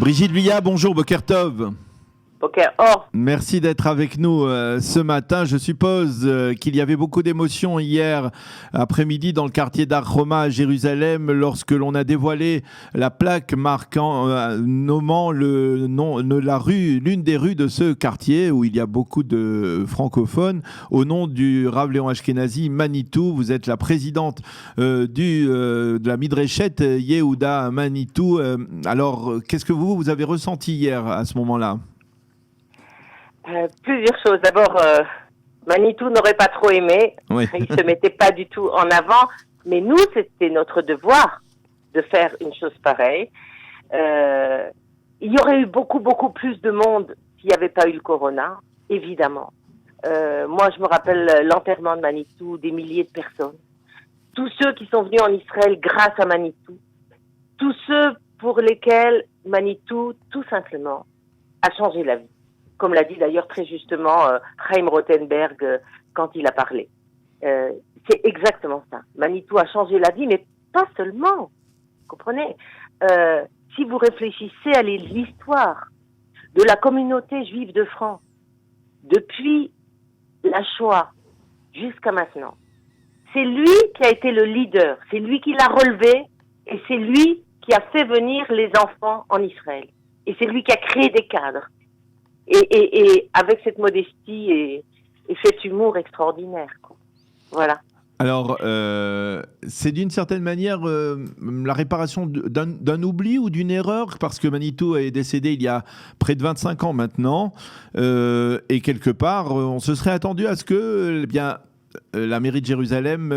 Brigitte Villa, bonjour, Boker Tov. Boker Or. Merci d'être avec nous ce matin. Je suppose qu'il y avait beaucoup d'émotions hier après-midi dans le quartier d'Ar Choma à Jérusalem lorsque l'on a dévoilé la plaque nommant le nom de la rue, l'une des rues de ce quartier où il y a beaucoup de francophones, au nom du Rav Léon Ashkenazi Manitou. Vous êtes la présidente de la Midreshet Yehuda Manitou. Alors, qu'est-ce que vous avez ressenti hier à ce moment-là ? Plusieurs choses. D'abord, Manitou n'aurait pas trop aimé. Oui. Il se mettait pas du tout en avant. Mais nous, c'était notre devoir de faire une chose pareille. Il y aurait eu beaucoup plus de monde s'il n'y avait pas eu le corona, évidemment. Moi, je me rappelle l'enterrement de Manitou, des milliers de personnes. Tous ceux qui sont venus en Israël grâce à Manitou. Tous ceux pour lesquels Manitou, tout simplement, a changé la vie. Comme l'a dit d'ailleurs très justement Chaim Rothenberg quand il a parlé. C'est exactement ça. Manitou a changé la vie, mais pas seulement. Vous comprenez ? Si vous réfléchissez à l'histoire de la communauté juive de France, depuis la Shoah jusqu'à maintenant, c'est lui qui a été le leader, c'est lui qui l'a relevé, et c'est lui qui a fait venir les enfants en Israël. Et c'est lui qui a créé des cadres. Et avec cette modestie et cet humour extraordinaire, quoi. Voilà. Alors, c'est d'une certaine manière la réparation d'un oubli ou d'une erreur, parce que Manitou est décédé il y a près de 25 ans maintenant, et quelque part, on se serait attendu à ce que, la mairie de Jérusalem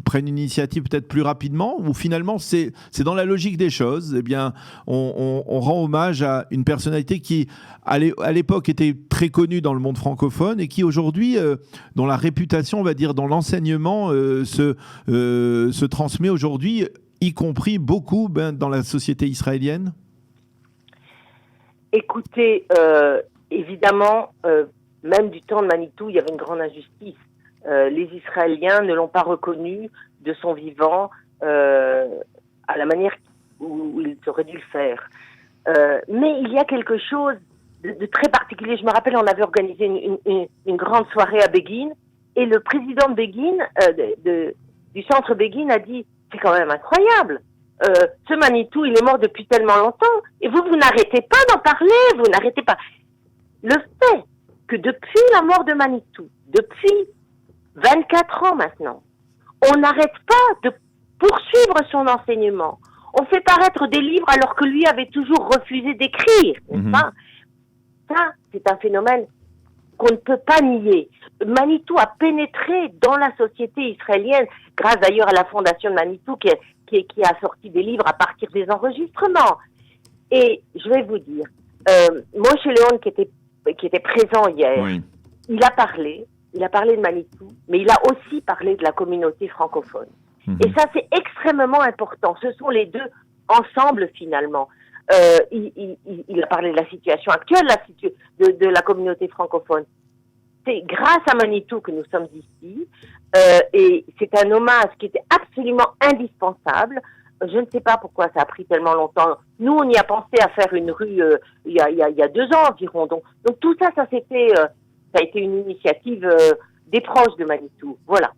prenne une initiative peut-être plus rapidement, ou finalement c'est dans la logique des choses. On rend hommage à une personnalité qui à l'époque était très connue dans le monde francophone et qui aujourd'hui, dont la réputation, on va dire, dans l'enseignement se transmet aujourd'hui, y compris beaucoup dans la société israélienne. Écoutez, évidemment, même du temps de Manitou, il y avait une grande injustice. Les Israéliens ne l'ont pas reconnu de son vivant à la manière où ils auraient dû le faire. Mais il y a quelque chose de très particulier. Je me rappelle, on avait organisé une grande soirée à Begin, et le président de Begin, du centre Begin, a dit « C'est quand même incroyable, ce Manitou, il est mort depuis tellement longtemps, et vous n'arrêtez pas d'en parler, vous n'arrêtez pas. » Le fait que depuis la mort de Manitou, depuis 24 ans maintenant, on n'arrête pas de poursuivre son enseignement. On fait paraître des livres alors que lui avait toujours refusé d'écrire, n'est-ce pas ? Ça, c'est un phénomène qu'on ne peut pas nier. Manitou a pénétré dans la société israélienne, grâce d'ailleurs à la fondation de Manitou qui a sorti des livres à partir des enregistrements. Et je vais vous dire, Moshe Léon qui était présent hier, oui. Il a parlé de Manitou, mais il a aussi parlé de la communauté francophone. Et ça, c'est extrêmement important. Ce sont les deux ensemble, finalement. Il a parlé de la situation actuelle de la communauté francophone. C'est grâce à Manitou que nous sommes ici. Et c'est un hommage qui était absolument indispensable. Je ne sais pas pourquoi ça a pris tellement longtemps. Nous, on y a pensé à faire une rue il y a 2 ans environ. Donc tout ça a été une initiative des proches de Manitou. Voilà.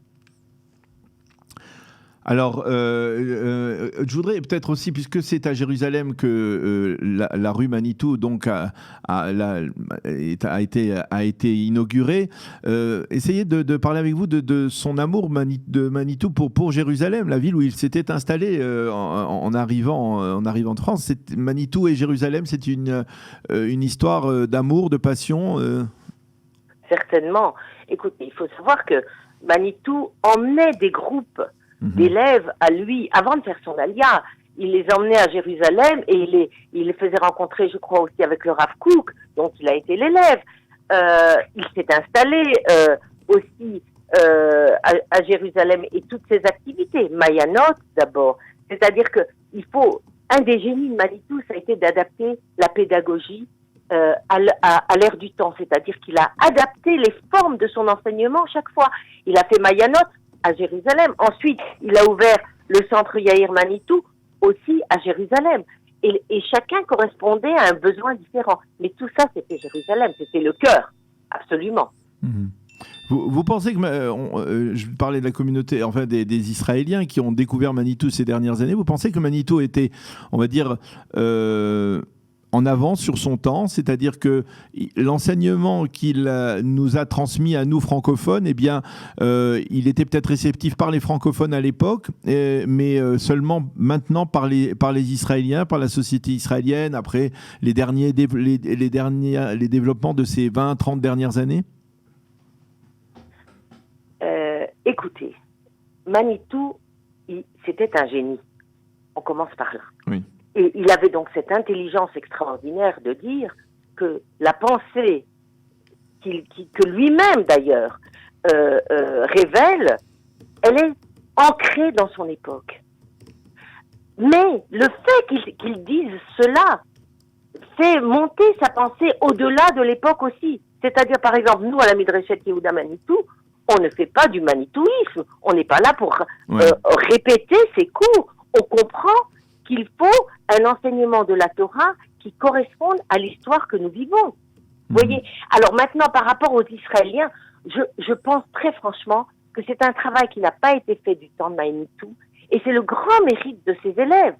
Alors, je voudrais peut-être aussi, puisque c'est à Jérusalem que la rue Manitou donc a été inaugurée, essayer de parler avec vous de son amour de Manitou pour Jérusalem, la ville où il s'était installé en arrivant de France. Manitou et Jérusalem, c'est une histoire d'amour, de passion. Certainement. Écoutez, il faut savoir que Manitou emmenait des groupes d'élèves à lui, avant de faire son alia. Il les emmenait à Jérusalem et il les faisait rencontrer, je crois, aussi avec le Rav Kook, dont il a été l'élève. Il s'est installé aussi à Jérusalem et toutes ses activités. Mayanot, d'abord. C'est-à-dire que un des génies de Manitou, ça a été d'adapter la pédagogie à l'ère du temps. C'est-à-dire qu'il a adapté les formes de son enseignement chaque fois. Il a fait Mayanot à Jérusalem. Ensuite, il a ouvert le centre Yair Manitou aussi à Jérusalem. et chacun correspondait à un besoin différent. Mais tout ça, c'était Jérusalem, c'était le cœur, absolument. Vous pensez que, je parlais de la communauté, enfin des Israéliens qui ont découvert Manitou ces dernières années, vous pensez que Manitou était, on va dire, en avance sur son temps, c'est-à-dire que l'enseignement qu'il nous a transmis à nous francophones, eh bien, il était peut-être réceptif par les francophones à l'époque, mais seulement maintenant par les Israéliens, par la société israélienne, après les développements de ces 20-30 dernières années? Écoutez, Manitou, c'était un génie. On commence par là. Oui. Et il avait donc cette intelligence extraordinaire de dire que la pensée que lui-même d'ailleurs révèle, elle est ancrée dans son époque. Mais le fait qu'il dise cela fait monter sa pensée au-delà de l'époque aussi. C'est-à-dire, par exemple, nous, à la Midreshet Yehuda Manitou, on ne fait pas du manitouisme. On n'est pas là pour répéter ses cours. On comprend qu'il faut un enseignement de la Torah qui corresponde à l'histoire que nous vivons. Vous voyez ? Alors maintenant, par rapport aux Israéliens, je pense très franchement que c'est un travail qui n'a pas été fait du temps de Manitou, et c'est le grand mérite de ses élèves,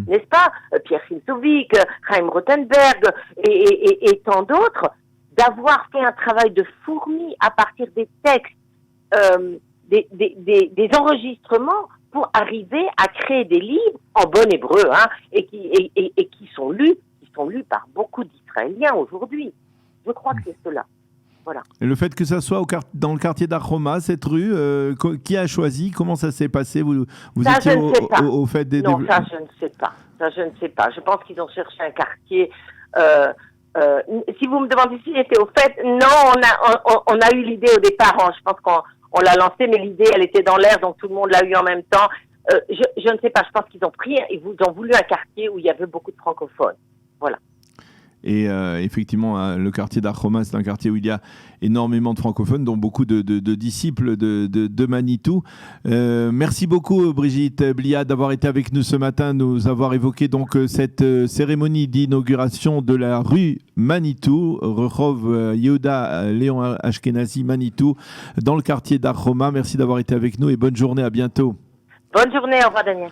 n'est-ce pas ? Pierre Simsovic, Chaim Rothenberg et tant d'autres, d'avoir fait un travail de fourmi à partir des textes, des enregistrements, pour arriver à créer des livres en bon hébreu, et qui sont lus par beaucoup d'Israéliens aujourd'hui. Je crois que c'est cela. Voilà. Et le fait que ça soit dans le quartier d'Ar-Homa, cette rue, qui a choisi? Comment ça s'est passé? Vous ça, étiez je ne sais pas. au fait des... Non, ça, je ne sais pas. Ça, je ne sais pas. Je pense qu'ils ont cherché un quartier... si vous me demandez si j'étais au fait, non, on a eu l'idée au départ. Je pense qu'on l'a lancée, mais l'idée, elle était dans l'air, donc tout le monde l'a eu en même temps. Je ne sais pas. Je pense qu'ils ont voulu un quartier où il y avait beaucoup de francophones. Voilà. Et effectivement, le quartier d'Ar-Homa, c'est un quartier où il y a énormément de francophones, dont beaucoup de disciples de Manitou. Merci beaucoup, Brigitte Blia, d'avoir été avec nous ce matin, nous avoir évoqué donc cette cérémonie d'inauguration de la rue Manitou, Rehov Yehuda Léon Ashkenazi Manitou, dans le quartier d'Ar-Homa. Merci d'avoir été avec nous et bonne journée, à bientôt. Bonne journée, au revoir Daniel.